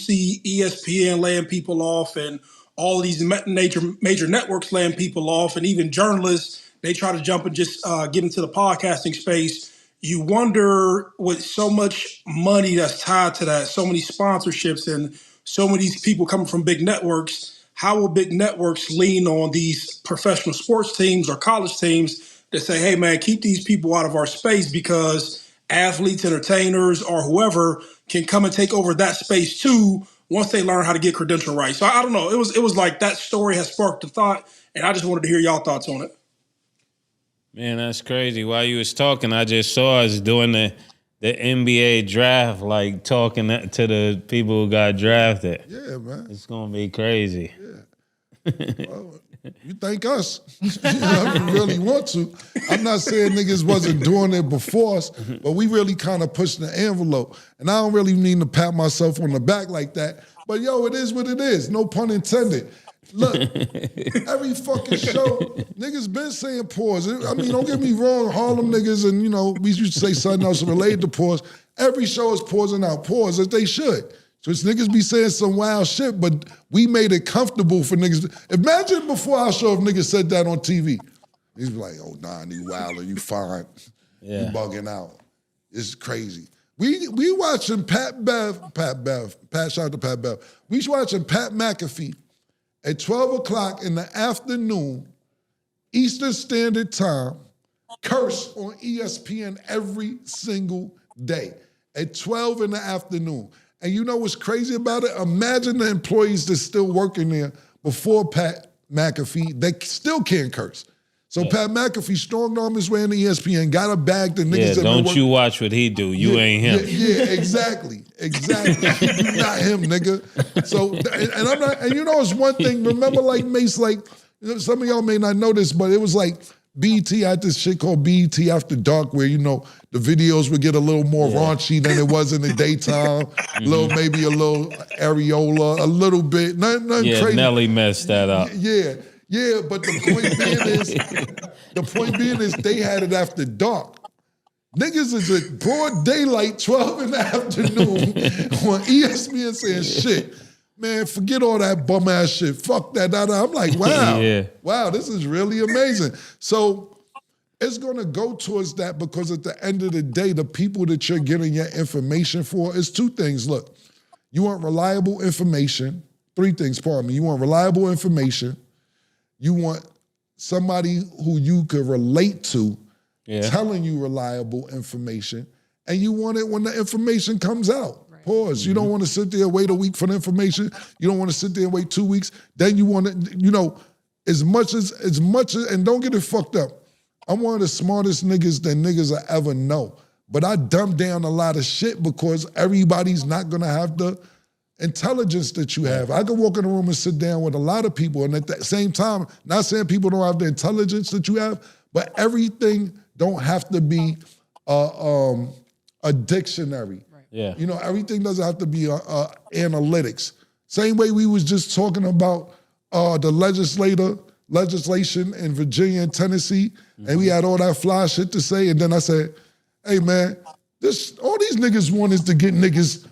see ESPN laying people off and all of these major networks laying people off, and even journalists, they try to jump and just get into the podcasting space. You wonder, with so much money that's tied to that, so many sponsorships and so many people coming from big networks, how will big networks lean on these professional sports teams or college teams that say, hey, man, keep these people out of our space, because athletes, entertainers, or whoever can come and take over that space too once they learn how to get credential right. So I don't know. It was like that story has sparked the thought, and I just wanted to hear y'all thoughts on it. Man, that's crazy. While you was talking, I just saw us doing the NBA draft, like talking to the people who got drafted. Yeah, man. It's going to be crazy. Yeah. Well, you thank us. If you really want to. I'm not saying niggas wasn't doing it before us, but we really kind of pushed the envelope. And I don't really mean to pat myself on the back like that, but yo, it is what it is. No pun intended. Look, every fucking show, niggas been saying pause. I mean, don't get me wrong, Harlem niggas, and we used to say something else related to pause. Every show is pausing out pause, as they should. So it's niggas be saying some wild shit, but we made it comfortable for niggas. Imagine before our show if niggas said that on TV. He's like, oh, nah, you wild or you fine. Yeah. You bugging out. It's crazy. We watching Pat, shout out to Pat Bev. We watching Pat McAfee at 12 o'clock in the afternoon, Eastern Standard Time, curse on ESPN every single day at 12 in the afternoon. And you know what's crazy about it? Imagine the employees that's still working there before Pat McAfee, they still can't curse. So Pat McAfee strong-armed his way into ESPN, got a bag that niggas... Yeah, don't you watch what he do. You ain't him. Yeah, exactly. You not him, nigga. So, and I'm not... And it's one thing, remember like Mase, like, some of y'all may not know this, but it was like BET had this shit called BET After Dark where, the videos would get a little more raunchy than it was in the daytime. Maybe a little areola, a little bit. Nothing crazy. Nelly messed that up. Yeah, but the point being is they had it after dark. Niggas is at broad daylight, 12 in the afternoon on ESPN saying shit. Man, forget all that bum ass shit. Fuck that. I'm like, wow. Wow, this is really amazing. So it's gonna go towards that because at the end of the day, the people that you're getting your information for is two things. Look, you want reliable information. Three things, pardon me. You want reliable information. You want somebody who you could relate to telling you reliable information, and you want it when the information comes out. Right. Pause. Mm-hmm. You don't want to sit there and wait a week for the information. You don't want to sit there and wait 2 weeks. Then you want to, as much as, and don't get it fucked up. I'm one of the smartest niggas that niggas will ever know. But I dumb down a lot of shit because everybody's not going to have the intelligence that you have. I could walk in a room and sit down with a lot of people, and at the same time, not saying people don't have the intelligence that you have, but everything don't have to be a dictionary. Right. Yeah. Everything doesn't have to be analytics. Same way we was just talking about the legislation in Virginia and Tennessee, and we had all that fly shit to say, and then I said, hey man, all these niggas want is to get niggas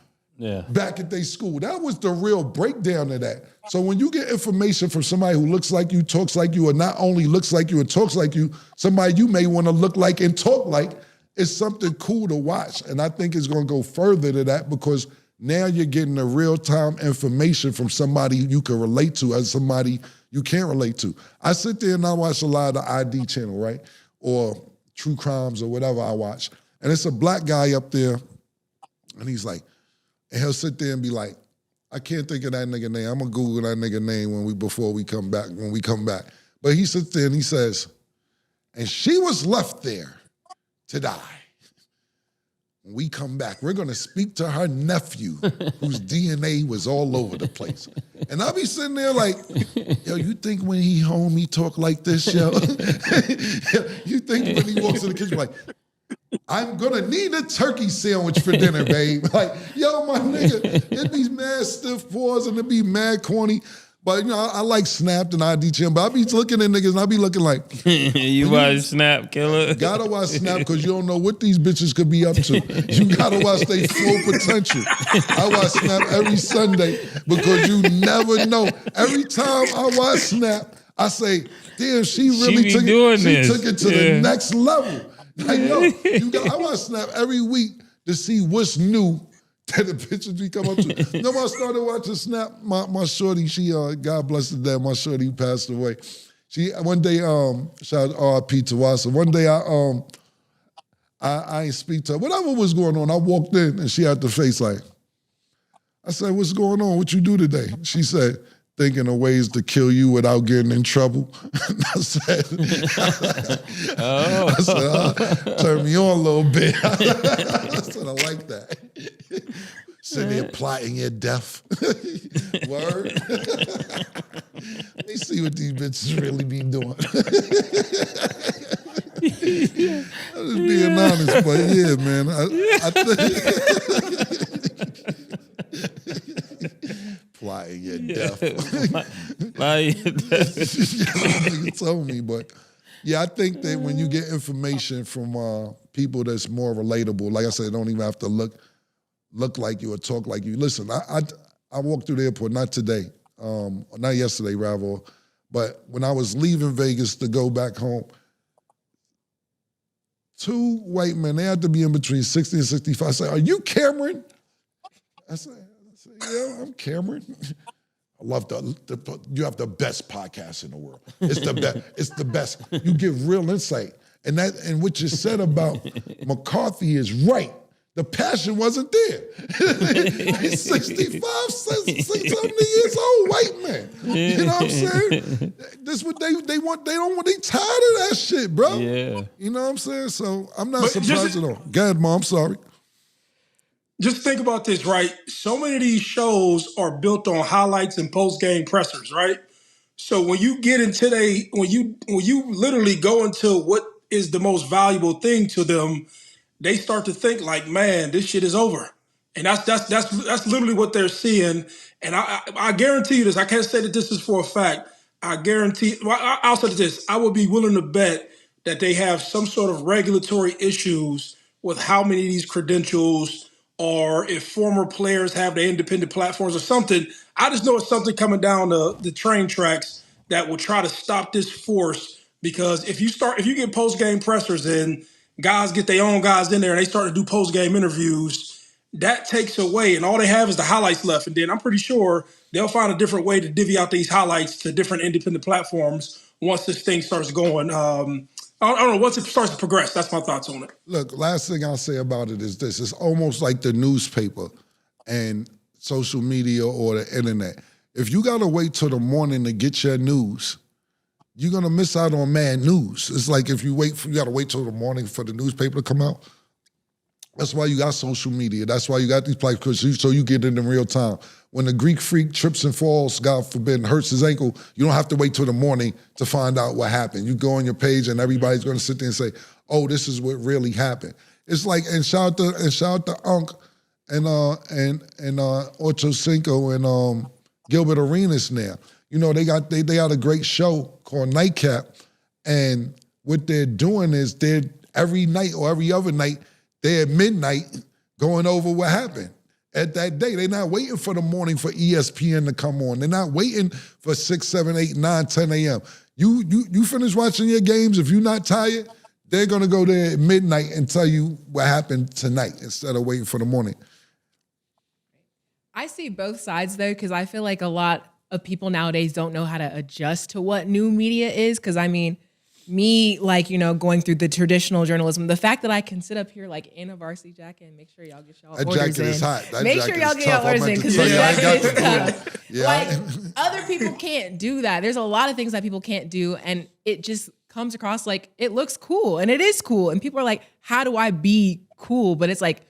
back at their school. That was the real breakdown of that. So when you get information from somebody who looks like you, talks like you, or not only looks like you and talks like you, somebody you may want to look like and talk like, it's something cool to watch. And I think it's going to go further to that because now you're getting the real-time information from somebody you can relate to as somebody you can't relate to. I sit there and I watch a lot of the ID channel, right? Or true crimes or whatever I watch. And it's a black guy up there, and he's like, and he'll sit there and be like, I can't think of that nigga name. I'm gonna Google that nigga name before we come back. But he sits there and he says, and she was left there to die. When we come back, we're gonna speak to her nephew, whose DNA was all over the place. And I'll be sitting there like, yo, you think when he home he talk like this, yo? You think when he walks in the kitchen like, I'm gonna need a turkey sandwich for dinner, babe. Like, yo, my nigga, it be mad stiff pause and it be mad corny. But, I like Snapped and IDCM, but I be looking at niggas and I be looking like... You watch Snap, killer? Gotta watch Snap because you don't know what these bitches could be up to. You gotta watch their full potential. I watch Snap every Sunday because you never know. Every time I watch Snap, I say, damn, she really took it to the next level. Like, I watch Snap every week to see what's new that the bitches we come up to. I started watching Snap. My shorty, she, God bless her dad, my shorty passed away. She one day, shout out R.I.P. to Wassa. One day I ain't speak to her. Whatever was going on, I walked in and she had the face like, I said, what's going on? What you do today? She said, thinking of ways to kill you without getting in trouble. I said, turn me on a little bit. I said, I like that. Sitting there plotting your death. Word. Let me see what these bitches really be doing. I'm just being honest, but yeah, man. I think plotting your death. You told me, but yeah, I think that when you get information from people that's more relatable, like I said, don't even have to look like you or talk like you. Listen, I walked through the airport, not today, not yesterday, rather, but when I was leaving Vegas to go back home, 2 white men, they had to be in between 60 and 65. I said, are you Camron? I said, yeah, I'm Camron. I love you have the best podcast in the world. It's the best. It's the best. You give real insight. And what you said about McCarthy is right. The passion wasn't there. He's 65, 70 years old, white man. You know what I'm saying? This is what they want. They don't want. They tired of that shit, bro. Yeah. You know what I'm saying? So I'm not surprised at all. Go ahead, Mom. Sorry. Just think about this, right? So many of these shows are built on highlights and post-game pressers, right? So when you get into when you literally go into what is the most valuable thing to them, they start to think like, man, this shit is over. And that's literally what they're seeing. And I guarantee you this, I can't say that this is for a fact. I guarantee, I'll say this, I would be willing to bet that they have some sort of regulatory issues with how many of these credentials, or if former players have their independent platforms or something. I just know it's something coming down the train tracks that will try to stop this force, because if you get post-game pressers in, guys get their own guys in there and they start to do post-game interviews, that takes away, and all they have is the highlights left. And then I'm pretty sure they'll find a different way to divvy out these highlights to different independent platforms once this thing starts going. I don't know, once it starts to progress. That's my thoughts on it. Look, last thing I'll say about it is this. It's almost like the newspaper and social media or the internet. If you got to wait till the morning to get your news, you're going to miss out on mad news. It's like if you got to wait till the morning for the newspaper to come out. That's why you got social media. That's why you got these platforms, so you get it in real time. When the Greek freak trips and falls, God forbid, hurts his ankle, you don't have to wait till the morning to find out what happened. You go on your page and everybody's going to sit there and say, "Oh, this is what really happened." It's like, and shout out to Unc and Ocho Cinco and Gilbert Arenas now. You know, they got a great show called Nightcap, and what they're doing is they're every night or every other night, they're at midnight going over what happened at that day. They're not waiting for the morning for ESPN to come on. They're not waiting for 6, 7, 8, 9, 10 a.m. You finish watching your games, if you're not tired, they're gonna go there at midnight and tell you what happened tonight instead of waiting for the morning. I see both sides though, because I feel like a lot of people nowadays don't know how to adjust to what new media is. Because I mean, me, like, you know, going through the traditional journalism, the fact that I can sit up here like in a varsity jacket and make sure y'all get y'all orders in. That jacket is hot. Make sure y'all get y'all orders in, because the jacket is tough. Yeah. Like, other people can't do that. There's a lot of things that people can't do, and it just comes across like it looks cool, and it is cool. And people are like, how do I be cool? But it's like,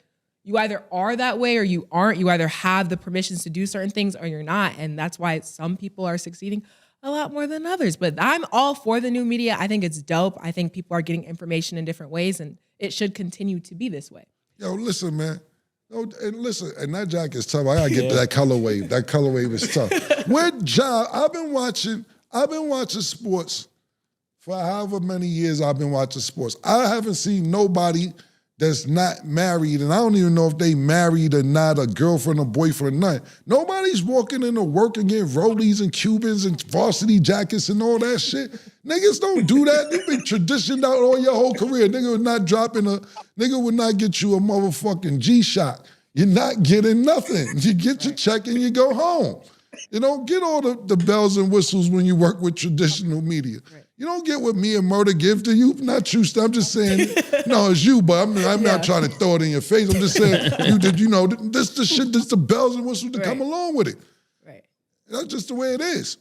you either are that way or you aren't. You either have the permissions to do certain things or you're not. And that's why some people are succeeding a lot more than others. But I'm all for the new media. I think it's dope. I think people are getting information in different ways, and it should continue to be this way. Yo, listen, man. No, and listen, and that jacket's tough. I gotta get that colorway. That colorway was tough. With Ja, I've been watching sports for however many years I've been watching sports. I haven't seen nobody that's not married, and I don't even know if they married or not, a girlfriend or boyfriend or not. Nobody's walking into work and getting rollies and Cubans and varsity jackets and all that shit. Niggas don't do that. You've been traditioned out all your whole career. Nigga would not get you a motherfucking G-Shock. You're not getting nothing. You get your check and you go home. You don't get all the bells and whistles when you work with traditional media. Right. You don't get what me and Murder give to you. Not you. I'm just saying, no, it's you, but I'm not trying to throw it in your face. I'm just saying, this the shit, this the bells and whistles that come along with it. Right. That's just the way it is.